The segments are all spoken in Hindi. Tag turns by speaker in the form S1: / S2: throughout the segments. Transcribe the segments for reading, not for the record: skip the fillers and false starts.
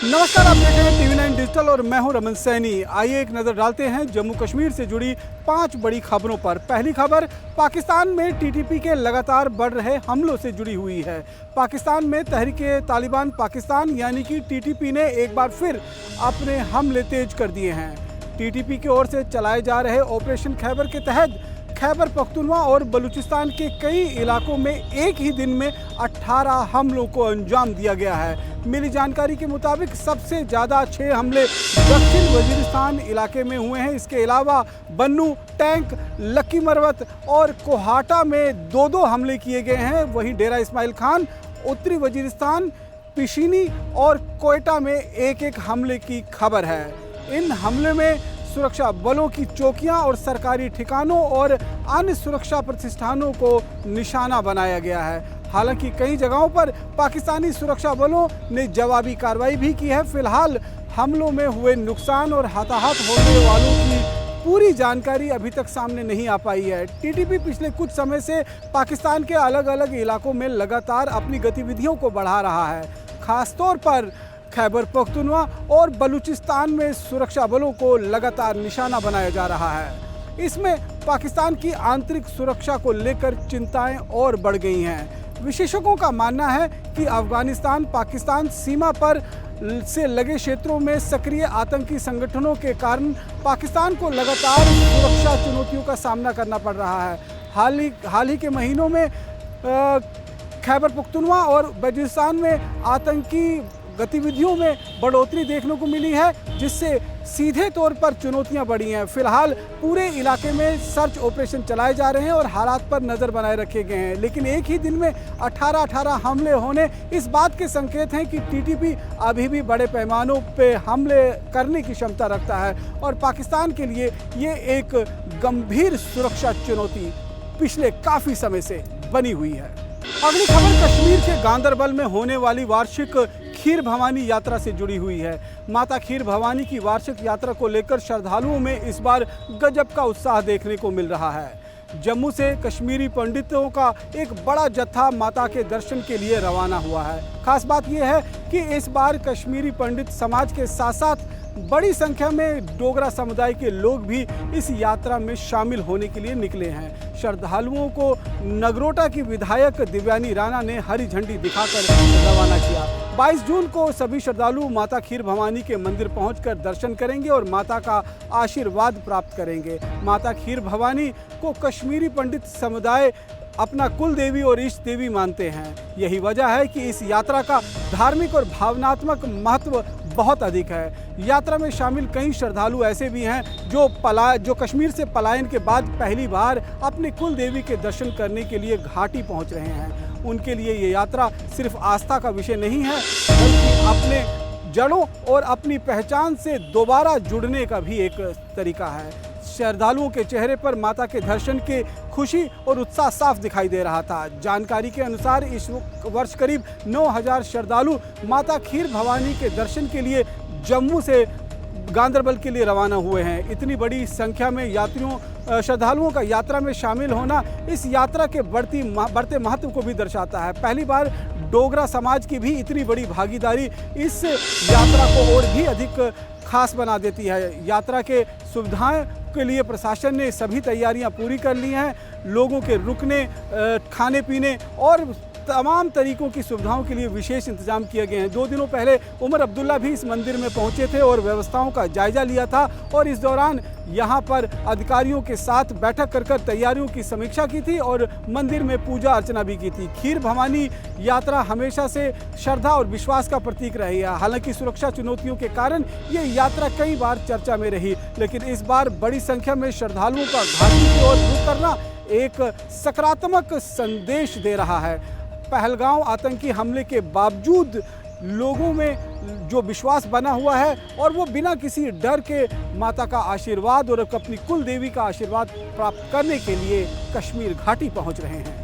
S1: नमस्कार, आप देख रहे हैं TV9 डिजिटल और मैं हूं रमन सैनी। आइए एक नज़र डालते हैं जम्मू कश्मीर से जुड़ी 5 बड़ी खबरों पर। पहली खबर पाकिस्तान में टीटीपी के लगातार बढ़ रहे हमलों से जुड़ी हुई है। पाकिस्तान में तहरीके तालिबान पाकिस्तान यानी कि टीटीपी ने एक बार फिर अपने हमले तेज कर दिए हैं। टीटीपी की ओर से चलाए जा रहे ऑपरेशन खैबर के तहत खैबर पख्तूनख्वा और बलूचिस्तान के कई इलाकों में एक ही दिन में 18 हमलों को अंजाम दिया गया है। मिली जानकारी के मुताबिक सबसे ज़्यादा 6 हमले दक्षिण वजीरिस्तान इलाके में हुए हैं। इसके अलावा बन्नू, टैंक, लक्की मरवत और कोहाटा में 2-2 हमले किए गए हैं। वहीं डेरा इस्माइल खान, उत्तरी वजीरिस्तान, पिशीनी और कोयटा में एक-एक हमले की खबर है। इन हमले में सुरक्षा बलों की चौकियां और सरकारी ठिकानों और अन्य सुरक्षा प्रतिष्ठानों को निशाना बनाया गया है। हालांकि कई जगहों पर पाकिस्तानी सुरक्षा बलों ने जवाबी कार्रवाई भी की है। फिलहाल हमलों में हुए नुकसान और हताहत होने वालों की पूरी जानकारी अभी तक सामने नहीं आ पाई है। टीटीपी पिछले कुछ समय से पाकिस्तान के अलग अलग इलाकों में लगातार अपनी गतिविधियों को बढ़ा रहा है। खासतौर पर खैबर पख्तूनख्वा और बलूचिस्तान में सुरक्षा बलों को लगातार निशाना बनाया जा रहा है। इसमें पाकिस्तान की आंतरिक सुरक्षा को लेकर चिंताएं और बढ़ गई हैं। विशेषज्ञों का मानना है कि अफगानिस्तान पाकिस्तान सीमा पर से लगे क्षेत्रों में सक्रिय आतंकी संगठनों के कारण पाकिस्तान को लगातार सुरक्षा चुनौतियों का सामना करना पड़ रहा है। हाल ही के महीनों में खैबर पख्तूनख्वा और बलूचिस्तान में आतंकी गतिविधियों में बढ़ोतरी देखने को मिली है, जिससे सीधे तौर पर चुनौतियां बढ़ी हैं। फिलहाल पूरे इलाके में सर्च ऑपरेशन चलाए जा रहे हैं और हालात पर नज़र बनाए रखे गए हैं। लेकिन एक ही दिन में 18 हमले होने इस बात के संकेत हैं कि टीटीपी अभी भी बड़े पैमानों पे हमले करने की क्षमता रखता है और पाकिस्तान के लिए ये एक गंभीर सुरक्षा चुनौती पिछले काफ़ी समय से बनी हुई है। अगली खबर कश्मीर के गांदरबल में होने वाली वार्षिक खीर भवानी यात्रा से जुड़ी हुई है। माता खीर भवानी की वार्षिक यात्रा को लेकर श्रद्धालुओं में इस बार गजब का उत्साह देखने को मिल रहा है। जम्मू से कश्मीरी पंडितों का एक बड़ा जत्था माता के दर्शन के लिए रवाना हुआ है। खास बात यह है कि इस बार कश्मीरी पंडित समाज के साथ साथ बड़ी संख्या में डोगरा समुदाय के लोग भी इस यात्रा में शामिल होने के लिए निकले हैं। श्रद्धालुओं को नगरोटा की विधायक दिव्यानी राणा ने हरी झंडी दिखाकर रवाना किया। 22 जून को सभी श्रद्धालु माता खीर भवानी के मंदिर पहुंचकर दर्शन करेंगे और माता का आशीर्वाद प्राप्त करेंगे। माता खीर भवानी को कश्मीरी पंडित समुदाय अपना कुल देवी और इष्ट देवी मानते हैं। यही वजह है कि इस यात्रा का धार्मिक और भावनात्मक महत्व बहुत अधिक है। यात्रा में शामिल कई श्रद्धालु ऐसे भी हैं जो कश्मीर से पलायन के बाद पहली बार अपने कुल देवी के दर्शन करने के लिए घाटी पहुंच रहे हैं। उनके लिए ये यात्रा सिर्फ आस्था का विषय नहीं है, बल्कि अपने जड़ों और अपनी पहचान से दोबारा जुड़ने का भी एक तरीका है। श्रद्धालुओं के चेहरे पर माता के दर्शन के खुशी और उत्साह साफ दिखाई दे रहा था। जानकारी के अनुसार इस वर्ष करीब 9000 श्रद्धालु माता खीर भवानी के दर्शन के लिए जम्मू से गांदरबल के लिए रवाना हुए हैं। इतनी बड़ी संख्या में श्रद्धालुओं का यात्रा में शामिल होना इस यात्रा के बढ़ते महत्व को भी दर्शाता है। पहली बार डोगरा समाज की भी इतनी बड़ी भागीदारी इस यात्रा को और भी अधिक खास बना देती है। यात्रा के सुविधाएं के लिए प्रशासन ने सभी तैयारियां पूरी कर ली हैं। लोगों के रुकने, खाने पीने और तमाम तरीकों की सुविधाओं के लिए विशेष इंतजाम किए गए हैं। 2 दिनों पहले उमर अब्दुल्ला भी इस मंदिर में पहुंचे थे और व्यवस्थाओं का जायजा लिया था और इस दौरान यहां पर अधिकारियों के साथ बैठक कर तैयारियों की समीक्षा की थी और मंदिर में पूजा अर्चना भी की थी। खीर भवानी यात्रा हमेशा से श्रद्धा और विश्वास का प्रतीक रही है। हालांकि सुरक्षा चुनौतियों के कारण ये यात्रा कई बार चर्चा में रही, लेकिन इस बार बड़ी संख्या में श्रद्धालुओं का घाटी की ओर रुख करना एक सकारात्मक संदेश दे रहा है। पहलगांव आतंकी हमले के बावजूद लोगों में जो विश्वास बना हुआ है और वो बिना किसी डर के माता का आशीर्वाद और अपनी कुल देवी का आशीर्वाद प्राप्त करने के लिए कश्मीर घाटी पहुंच रहे हैं।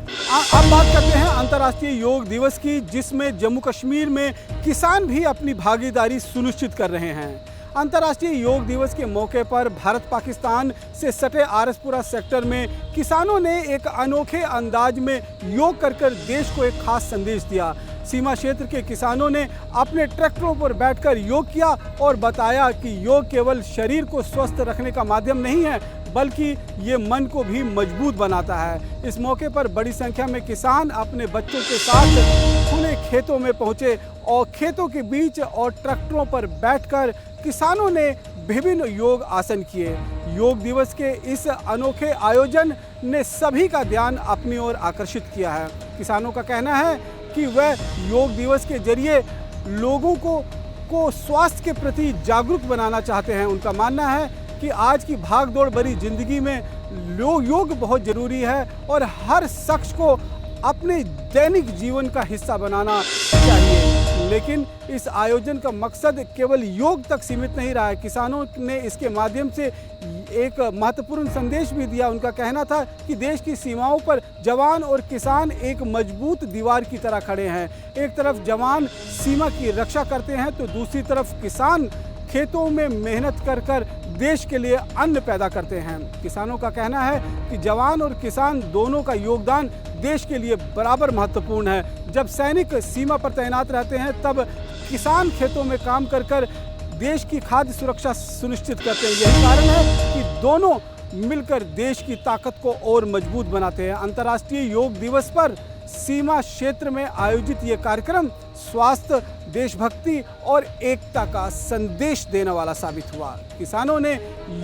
S1: अब बात करते हैं अंतर्राष्ट्रीय योग दिवस की, जिसमें जम्मू कश्मीर में किसान भी अपनी भागीदारी सुनिश्चित कर रहे हैं। अंतर्राष्ट्रीय योग दिवस के मौके पर भारत पाकिस्तान से सटे आरसपुरा सेक्टर में किसानों ने एक अनोखे अंदाज में योग कर देश को एक खास संदेश दिया। सीमा क्षेत्र के किसानों ने अपने ट्रैक्टरों पर बैठकर योग किया और बताया कि योग केवल शरीर को स्वस्थ रखने का माध्यम नहीं है, बल्कि ये मन को भी मजबूत बनाता है। इस मौके पर बड़ी संख्या में किसान अपने बच्चों के साथ खुले खेतों में पहुंचे और खेतों के बीच और ट्रैक्टरों पर बैठकर किसानों ने विभिन्न योग आसन किए। योग दिवस के इस अनोखे आयोजन ने सभी का ध्यान अपनी ओर आकर्षित किया है। किसानों का कहना है कि वह योग दिवस के जरिए लोगों को स्वास्थ्य के प्रति जागरूक बनाना चाहते हैं। उनका मानना है कि आज की भागदौड़ भरी जिंदगी में योग बहुत ज़रूरी है और हर शख्स को अपने दैनिक जीवन का हिस्सा बनाना चाहिए। लेकिन इस आयोजन का मकसद केवल योग तक सीमित नहीं रहा है। किसानों ने इसके माध्यम से एक महत्वपूर्ण संदेश भी दिया। उनका कहना था कि देश की सीमाओं पर जवान और किसान एक मजबूत दीवार की तरह खड़े हैं। एक तरफ जवान सीमा की रक्षा करते हैं तो दूसरी तरफ किसान खेतों में मेहनत कर देश के लिए अन्न पैदा करते हैं। किसानों का कहना है कि जवान और किसान दोनों का योगदान देश के लिए बराबर महत्वपूर्ण है। जब सैनिक सीमा पर तैनात रहते हैं तब किसान खेतों में काम कर देश की खाद्य सुरक्षा सुनिश्चित करते हैं। यही कारण है कि दोनों मिलकर देश की ताकत को और मजबूत बनाते हैं। अंतर्राष्ट्रीय योग दिवस पर सीमा क्षेत्र में आयोजित ये कार्यक्रम स्वास्थ्य, देशभक्ति और एकता का संदेश देने वाला साबित हुआ। किसानों ने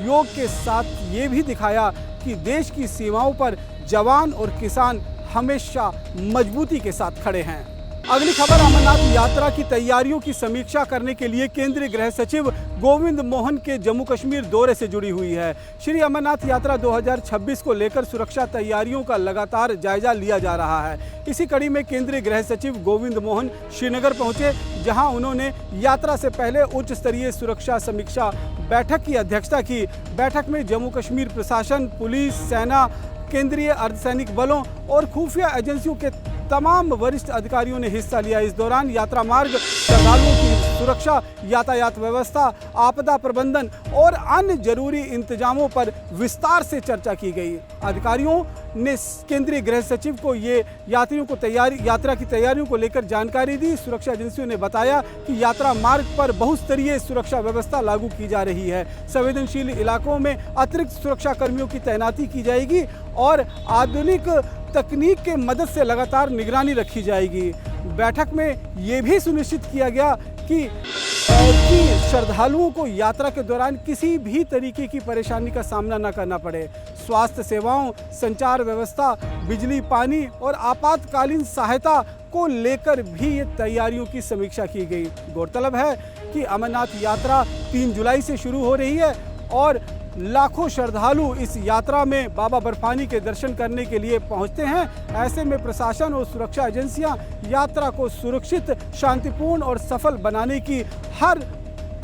S1: योग के साथ ये भी दिखाया कि देश की सीमाओं पर जवान और किसान हमेशा मजबूती के साथ खड़े हैं। अगली खबर अमरनाथ यात्रा की तैयारियों की समीक्षा करने के लिए केंद्रीय गृह सचिव गोविंद मोहन के जम्मू कश्मीर दौरे से जुड़ी हुई है। श्री अमरनाथ यात्रा 2026 को लेकर सुरक्षा तैयारियों का लगातार जायजा लिया जा रहा है। इसी कड़ी में केंद्रीय गृह सचिव गोविंद मोहन श्रीनगर पहुंचे, जहां उन्होंने यात्रा से पहले उच्च स्तरीय सुरक्षा समीक्षा बैठक की अध्यक्षता की। बैठक में जम्मू कश्मीर प्रशासन, पुलिस, सेना, केंद्रीय अर्धसैनिक बलों और खुफिया एजेंसियों के तमाम वरिष्ठ अधिकारियों ने हिस्सा लिया। इस दौरान यात्रा मार्ग, श्रद्धालुओं की सुरक्षा, यातायात व्यवस्था, आपदा प्रबंधन और अन्य जरूरी इंतजामों पर विस्तार से चर्चा की गई। अधिकारियों ने केंद्रीय गृह सचिव को यात्रा की तैयारियों को लेकर जानकारी दी। सुरक्षा एजेंसियों ने बताया कि यात्रा मार्ग पर बहुस्तरीय सुरक्षा व्यवस्था लागू की जा रही है। संवेदनशील इलाकों में अतिरिक्त सुरक्षा कर्मियों की तैनाती की जाएगी और आधुनिक तकनीक के मदद से लगातार निगरानी रखी जाएगी। बैठक में ये भी सुनिश्चित किया गया कि श्रद्धालुओं को यात्रा के दौरान किसी भी तरीके की परेशानी का सामना न करना पड़े। स्वास्थ्य सेवाओं, संचार व्यवस्था, बिजली, पानी और आपातकालीन सहायता को लेकर भी ये तैयारियों की समीक्षा की गई। गौरतलब है कि अमरनाथ यात्रा 3 जुलाई से शुरू हो रही है और लाखों श्रद्धालु इस यात्रा में बाबा बर्फानी के दर्शन करने के लिए पहुंचते हैं। ऐसे में प्रशासन और सुरक्षा एजेंसियां यात्रा को सुरक्षित, शांतिपूर्ण और सफल बनाने की हर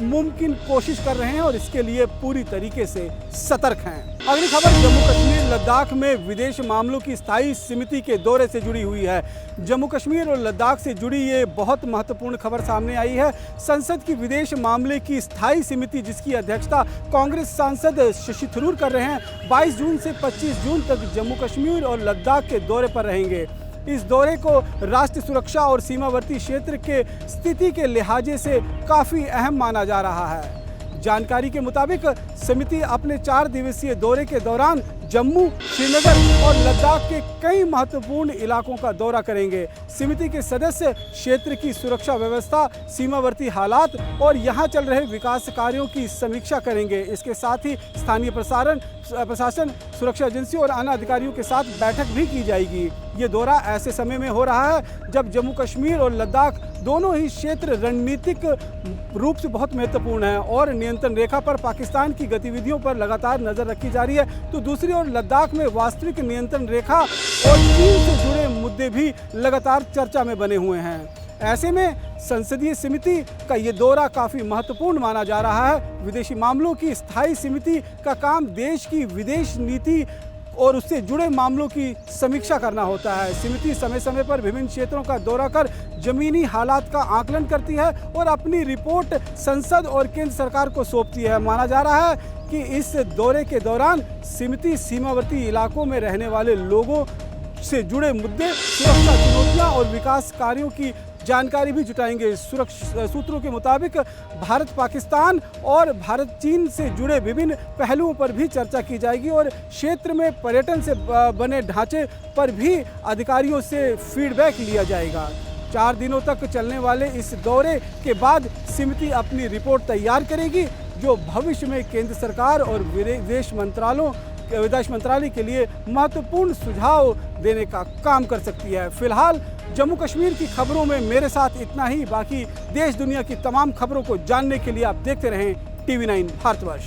S1: मुमकिन कोशिश कर रहे हैं और इसके लिए पूरी तरीके से सतर्क हैं। अगली खबर जम्मू कश्मीर लद्दाख में विदेश मामलों की स्थायी समिति के दौरे से जुड़ी हुई है। जम्मू कश्मीर और लद्दाख से जुड़ी ये बहुत महत्वपूर्ण खबर सामने आई है। संसद की विदेश मामले की स्थायी समिति, जिसकी अध्यक्षता कांग्रेस सांसद शशि थरूर कर रहे हैं, 22 जून से 25 जून तक जम्मू कश्मीर और लद्दाख के दौरे पर रहेंगे। इस दौरे को राष्ट्रीय सुरक्षा और सीमावर्ती क्षेत्र के स्थिति के लिहाजे से काफ़ी अहम माना जा रहा है। जानकारी के मुताबिक समिति अपने 4 दिवसीय दौरे के दौरान जम्मू, श्रीनगर और लद्दाख के कई महत्वपूर्ण इलाकों का दौरा करेंगे। समिति के सदस्य क्षेत्र की सुरक्षा व्यवस्था, सीमावर्ती हालात और यहां चल रहे विकास कार्यों की समीक्षा करेंगे। इसके साथ ही स्थानीय प्रशासन, सुरक्षा एजेंसियों और अन्य अधिकारियों के साथ बैठक भी की जाएगी। ये दौरा ऐसे समय में हो रहा है जब जम्मू कश्मीर और लद्दाख दोनों ही क्षेत्र रणनीतिक रूप से बहुत महत्वपूर्ण है और नियंत्रण रेखा पर पाकिस्तान की गतिविधियों पर लगातार नजर रखी जा रही है। तो दूसरी ओर लद्दाख में वास्तविक नियंत्रण रेखा और चीन से जुड़े मुद्दे भी लगातार चर्चा में बने हुए हैं। ऐसे में संसदीय समिति का ये दौरा काफ़ी महत्वपूर्ण माना जा रहा है। विदेशी मामलों की स्थायी समिति का काम देश की विदेश नीति और उससे जुड़े मामलों की समीक्षा करना होता है। समिति समय समय पर विभिन्न क्षेत्रों का दौरा कर जमीनी हालात का आकलन करती है और अपनी रिपोर्ट संसद और केंद्र सरकार को सौंपती है। माना जा रहा है कि इस दौरे के दौरान समिति सीमावर्ती इलाकों में रहने वाले लोगों से जुड़े मुद्दे, सुरक्षा चुनौतियां और विकास कार्यों की जानकारी भी जुटाएंगे। सुरक्षा सूत्रों के मुताबिक भारत पाकिस्तान और भारत चीन से जुड़े विभिन्न पहलुओं पर भी चर्चा की जाएगी और क्षेत्र में पर्यटन से बने ढांचे पर भी अधिकारियों से फीडबैक लिया जाएगा। 4 दिनों तक चलने वाले इस दौरे के बाद समिति अपनी रिपोर्ट तैयार करेगी, जो भविष्य में केंद्र सरकार और विदेश मंत्रालय के लिए महत्वपूर्ण सुझाव देने का काम कर सकती है। फिलहाल जम्मू कश्मीर की खबरों में मेरे साथ इतना ही। बाकी देश दुनिया की तमाम खबरों को जानने के लिए आप देखते रहें TV9 भारतवर्ष।